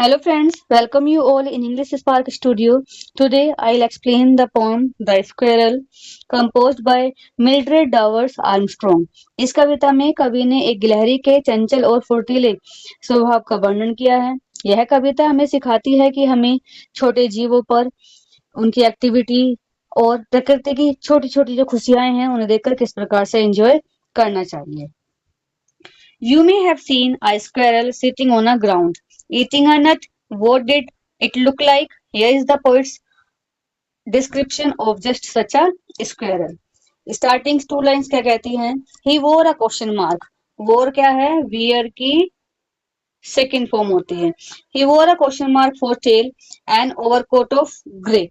Hello friends, welcome you all in English Spark Studio. Today I'll explain the poem The Squirrel composed by Mildred Dowers Armstrong. इस कविता में कवि ने एक गिलहरी के चंचल और फुर्तीले स्वभाव का वर्णन किया है। यह कविता हमें सिखाती है कि हमें छोटे जीवों पर उनकी एक्टिविटी और प्रकृति की छोटी छोटी जो खुशियां हैं उन्हें देखकर किस प्रकार से एंजॉय करना चाहिए। You may have seen a squirrel sitting on a ground, eating a nut. What did it look like? Here is the poet's description of just such a squirrel. Starting two lines क्या कहती हैं? He wore a question mark. Wore क्या है? Wear की second form होती है। He wore a question mark for tail and overcoat of grey.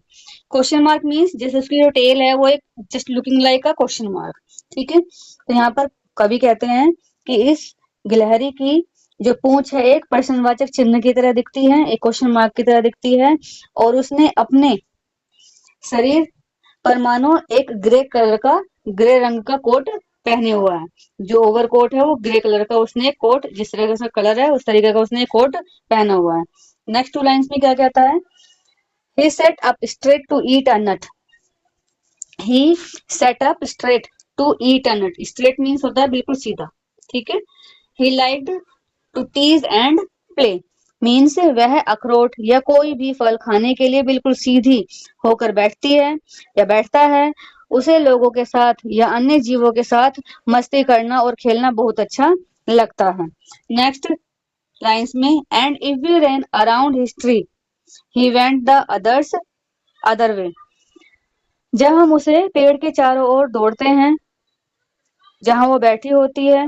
Question mark means जैसे उसकी जो टेल है वो एक just looking like a question mark. ठीक है, तो यहाँ पर कवि कहते हैं कि इस गिलहरी की जो पूंछ है एक प्रश्नवाचक चिन्ह की तरह दिखती है, एक क्वेश्चन मार्क की तरह दिखती है, और उसने अपने शरीर पर मानो एक ग्रे रंग का कोट पहने हुआ है। जो ओवर कोट है वो ग्रे कलर का, उसने कोट जिस तरह का कलर है उस तरीके का उसने कोट पहना हुआ है। नेक्स्ट टू लाइंस में क्या कहता है? He sat up straight to eat a nut. He sat up straight to eat a nut. Straight means होता है बिल्कुल सीधा। ठीक है। He liked to tease and play. Means वह अखरोट या कोई भी फल खाने के लिए बिल्कुल सीधी होकर बैठती है या बैठता है। उसे लोगों के साथ या अन्य जीवों के साथ मस्ती करना और खेलना बहुत अच्छा लगता है। नेक्स्ट लाइंस में and if we ran around his tree he went the other way. जब हम उसे पेड़ के चारों ओर दौड़ते हैं जहां वो बैठी होती है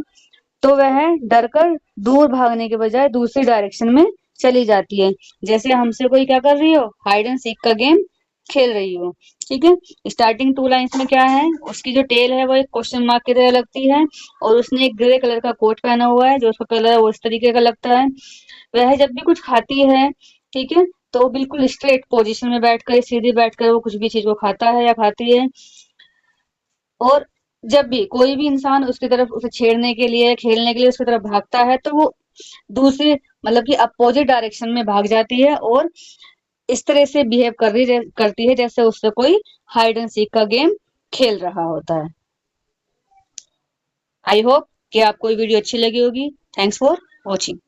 तो वह डरकर दूर भागने के बजाय दूसरी डायरेक्शन में चली जाती है, जैसे हमसे कोई क्या कर रही हो, हाइड एंड सीक का गेम खेल रही हो। ठीक है। स्टार्टिंग टू लाइंस में क्या है? उसकी जो टेल है वो एक क्वेश्चन मार्क की तरह लगती है और उसने एक ग्रे कलर का कोट पहना हुआ है जो उसका कलर है वो इस तरीके का लगता है। वह जब भी कुछ खाती है, ठीक है, तो बिल्कुल स्ट्रेट पोजीशन में बैठकर सीधे बैठकर वो कुछ भी चीज को खाता है या खाती है। और जब भी कोई भी इंसान उसकी तरफ उसे छेड़ने के लिए खेलने के लिए उसकी तरफ भागता है तो वो दूसरी मतलब कि अपोजिट डायरेक्शन में भाग जाती है और इस तरह से बिहेव करती है जैसे उससे कोई हाइड एंड सीक का गेम खेल रहा होता है। आई होप कि आपको ये वीडियो अच्छी लगी होगी। Thanks for watching.